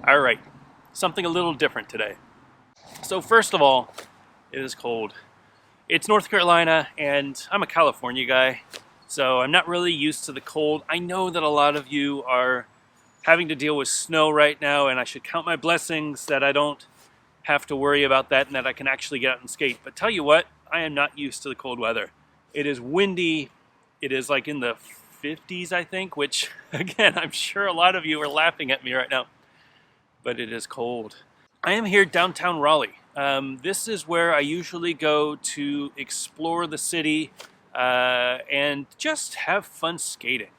All right, something a little different today. So first of all, it is cold. It's North Carolina and I'm a California guy, so I'm not really used to the cold. I know that a lot of you are having to deal with snow right now, and I should count my blessings that I don't have to worry about that and that I can actually get out and skate. But tell you what, I am not used to the cold weather. It is windy. It is like in the 50s, I think, which again, I'm sure a lot of you are laughing at me right now, but it is cold. I am here downtown Raleigh. This is where I usually go to explore the city and just have fun skating.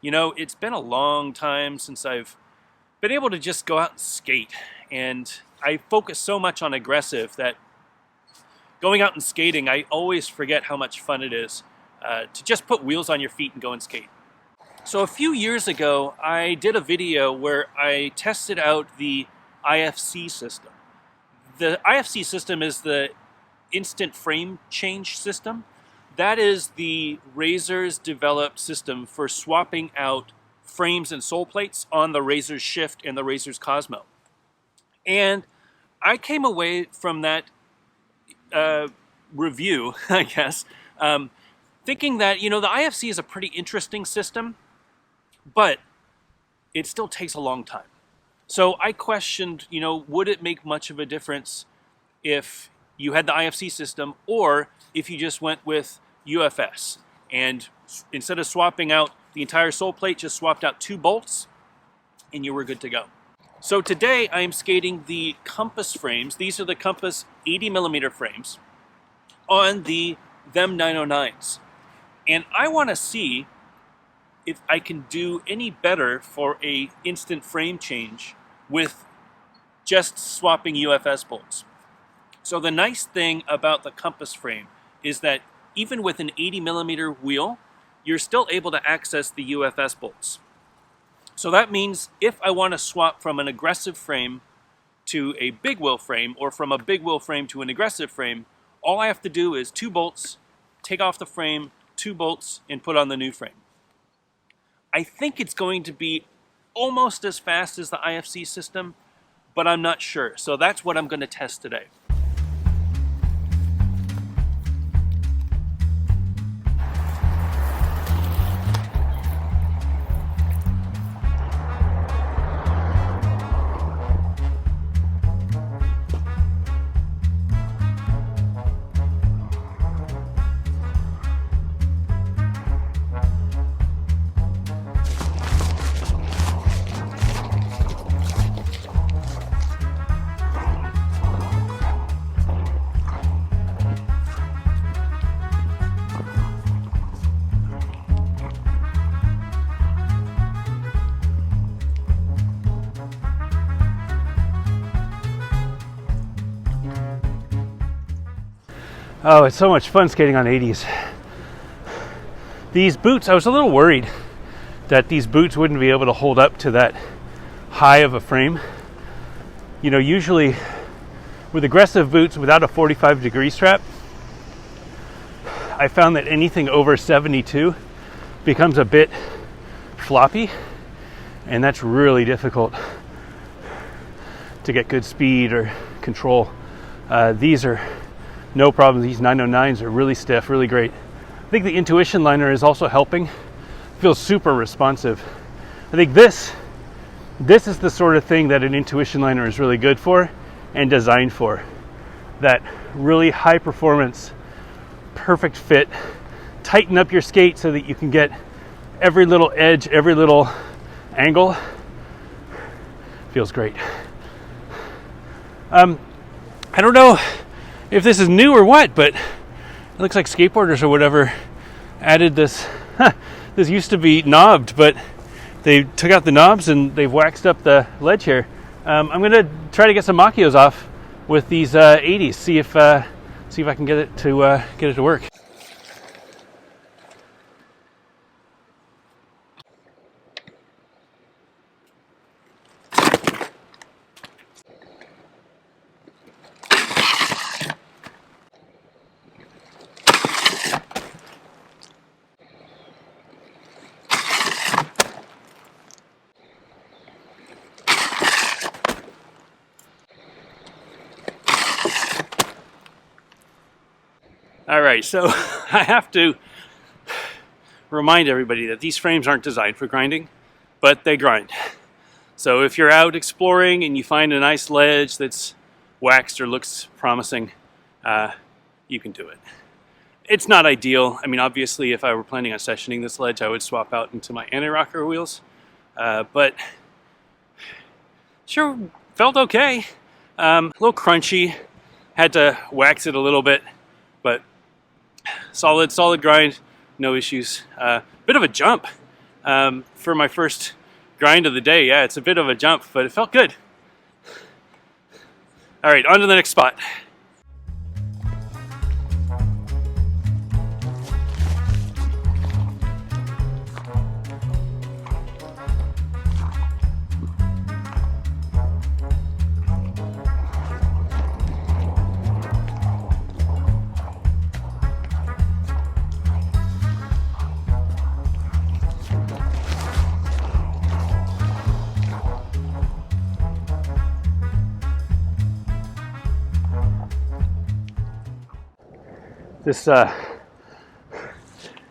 You know, it's been a long time since I've been able to just go out and skate, and I focus so much on aggressive that going out and skating, I always forget how much fun it is to just put wheels on your feet and go and skate. So a few years ago, I did a video where I tested out the IFC system. The IFC system is the instant frame change system. That is the Razor's developed system for swapping out frames and sole plates on the Razor's Shift and the Razor's Cosmo. And I came away from that review, I guess, thinking that, you know, the IFC is a pretty interesting system, but it still takes a long time. So I questioned, you know, would it make much of a difference if you had the IFC system or if you just went with UFS and instead of swapping out the entire sole plate, just swapped out 2 bolts and you were good to go. So today I am skating the Compass frames. These are the Compass 80mm frames on the them 909s. And I want to see if I can do any better for a instant frame change with just swapping UFS bolts. So the nice thing about the Compass frame is that even with an 80mm wheel, you're still able to access the UFS bolts. So that means if I want to swap from an aggressive frame to a big wheel frame or from a big wheel frame to an aggressive frame, all I have to do is 2 bolts, take off the frame, 2 bolts, and put on the new frame. I think it's going to be almost as fast as the IFC system, but I'm not sure. So that's what I'm going to test today. Oh, it's so much fun skating on 80s. These boots, I was a little worried that these boots wouldn't be able to hold up to that high of a frame. You know, usually with aggressive boots without a 45-degree strap, I found that anything over 72 becomes a bit floppy, and that's really difficult to get good speed or control. These are no problem. These 909s are really stiff, really great. I think the Intuition liner is also helping. Feels super responsive. I think this is the sort of thing that an Intuition liner is really good for and designed for. That really high performance, perfect fit. Tighten up your skate so that you can get every little edge, every little angle. Feels great. I don't know if this is new or what, but it looks like skateboarders or whatever added this. This used to be knobbed, but they took out the knobs and they've waxed up the ledge here. I'm gonna try to get some machios off with these 80s. See if I can get it to work. All right, so I have to remind everybody that these frames aren't designed for grinding, but they grind. So if you're out exploring and you find a nice ledge that's waxed or looks promising, you can do it. It's not ideal. I mean, obviously, if I were planning on sessioning this ledge, I would swap out into my anti-rocker wheels, but sure felt okay. A little crunchy, had to wax it a little bit, but solid grind, no issues. Bit of a jump for my first grind of the day. Yeah, it's a bit of a jump, but it felt good. All right, on to the next spot.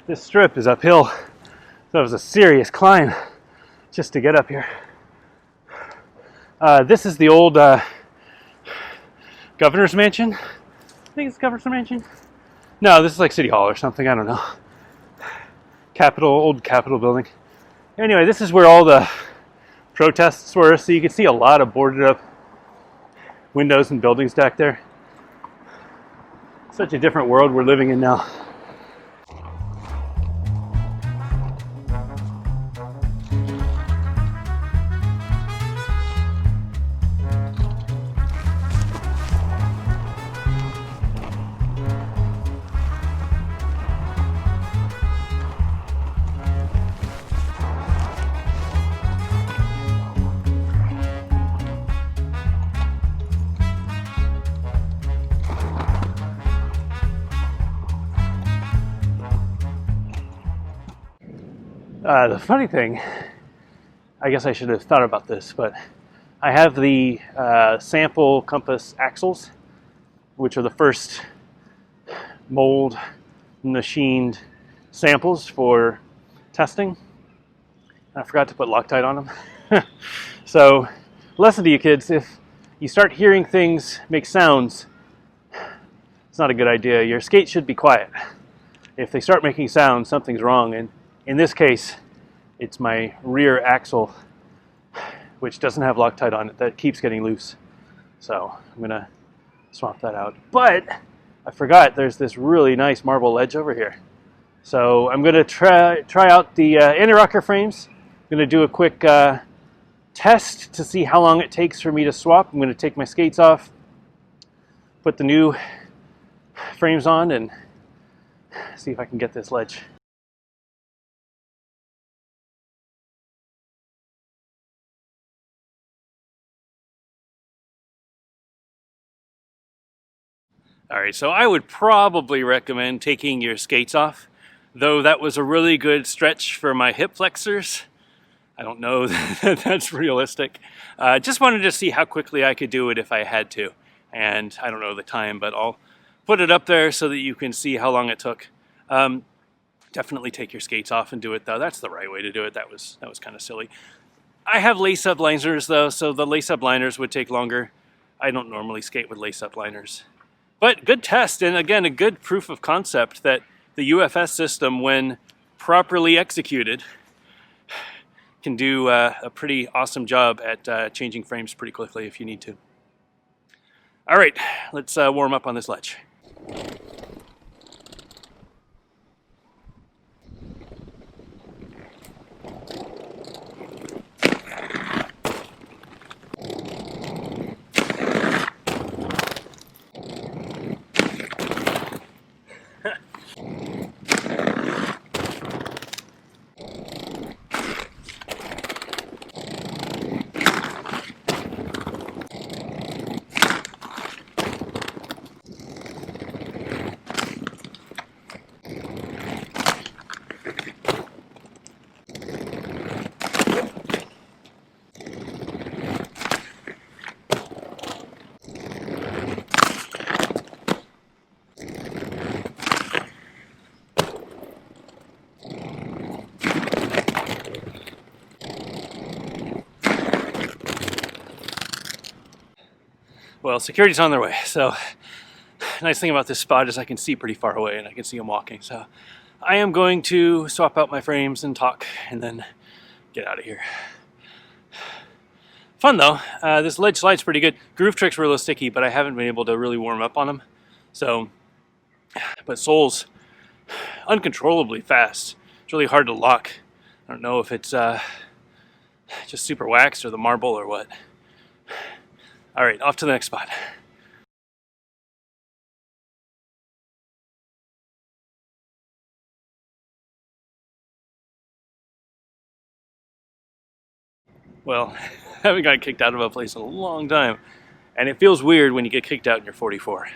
This strip is uphill, so it was a serious climb just to get up here. This is the old governor's mansion. I think it's governor's mansion. No, this is like City Hall or something. I don't know. Old Capitol building. Anyway, this is where all the protests were, so you can see a lot of boarded up windows and buildings back there. Such a different world we're living in now. The funny thing, I guess I should have thought about this, but I have the sample compass axles, which are the first mold machined samples for testing. I forgot to put Loctite on them. So, lesson to you kids, if you start hearing things make sounds, it's not a good idea. Your skates should be quiet. If they start making sounds, something's wrong, and in this case, it's my rear axle, which doesn't have Loctite on it, that keeps getting loose. So I'm gonna swap that out. But I forgot there's this really nice marble ledge over here. So I'm gonna try out the anti-rocker frames. I'm gonna do a quick test to see how long it takes for me to swap. I'm gonna take my skates off, put the new frames on, and see if I can get this ledge. All right, so I would probably recommend taking your skates off, though that was a really good stretch for my hip flexors. I don't know that that's realistic. Just wanted to see how quickly I could do it if I had to. And I don't know the time, but I'll put it up there so that you can see how long it took. Definitely take your skates off and do it, though. That's the right way to do it. That was kind of silly. I have lace-up liners, though, so the lace-up liners would take longer. I don't normally skate with lace-up liners. But good test, and again, a good proof of concept that the UFS system, when properly executed, can do a pretty awesome job at changing frames pretty quickly if you need to. All right, let's warm up on this ledge. well, security's on their way. So nice thing about this spot is I can see pretty far away and I can see them walking. So I am going to swap out my frames and talk and then get out of here. Fun though, this ledge slide's pretty good. Groove tricks were a little sticky, but I haven't been able to really warm up on them. So, but sole's uncontrollably fast. It's really hard to lock. I don't know if it's just super waxed or the marble or what. All right, off to the next spot. Well, I haven't got kicked out of a place in a long time, and it feels weird when you get kicked out and you're 44.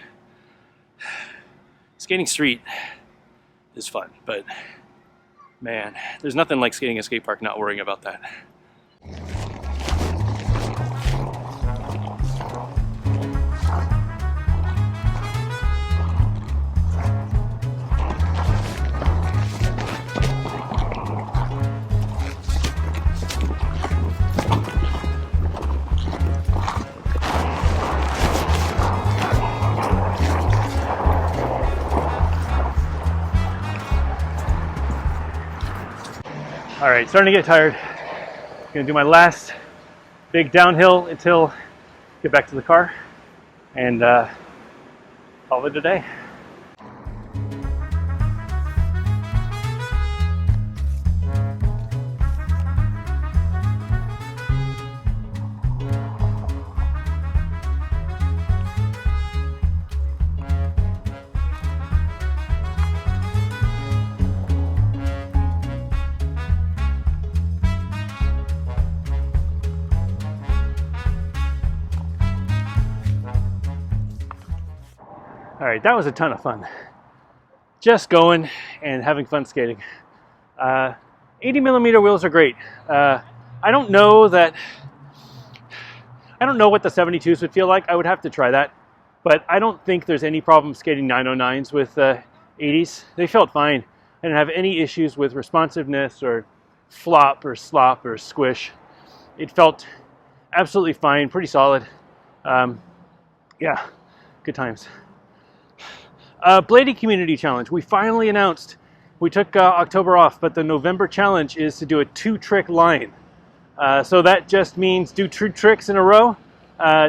Skating street is fun, but man, there's nothing like skating a skate park not worrying about that. All right, starting to get tired. Gonna do my last big downhill until get back to the car and call it a day. All right, that was a ton of fun. Just going and having fun skating. 80mm wheels are great. I don't know what the 72s would feel like. I would have to try that. But I don't think there's any problem skating 909s with 80s. They felt fine. I didn't have any issues with responsiveness or flop or slop or squish. It felt absolutely fine, pretty solid. Yeah, good times. Bladey Community Challenge. We finally announced, we took October off, but the November challenge is to do a 2-trick line. So that just means do 2 tricks in a row,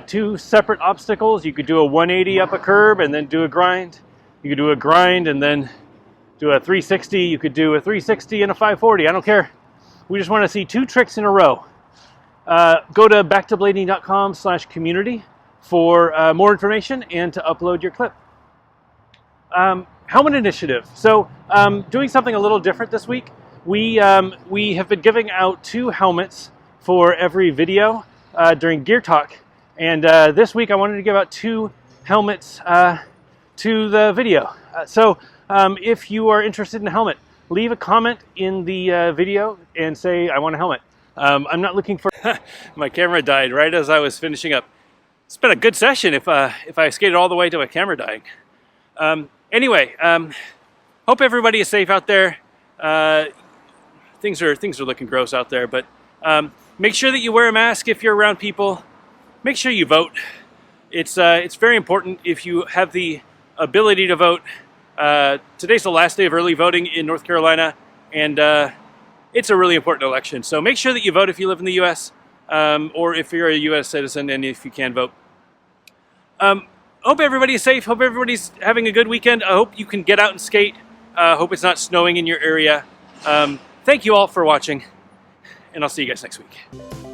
2 separate obstacles. You could do a 180 up a curb and then do a grind. You could do a grind and then do a 360. You could do a 360 and a 540. I don't care. We just want to see 2 tricks in a row. Go to backtoblading.com/community for more information and to upload your clip. Helmet initiative. So doing something a little different this week. We have been giving out 2 helmets for every video during Gear Talk, and this week I wanted to give out 2 helmets to the video. So if you are interested in a helmet, leave a comment in the video and say I want a helmet. I'm not looking for. My camera died right as I was finishing up. It's been a good session if I skated all the way to my camera dying. Anyway, hope everybody is safe out there. Things are looking gross out there, but make sure that you wear a mask if you're around people. Make sure you vote. It's very important if you have the ability to vote. Today's the last day of early voting in North Carolina, and it's a really important election. So make sure that you vote if you live in the U.S. Or if you're a U.S. citizen and if you can vote. Hope everybody is safe. Hope everybody's having a good weekend. I hope you can get out and skate. Hope it's not snowing in your area. Thank you all for watching, and I'll see you guys next week.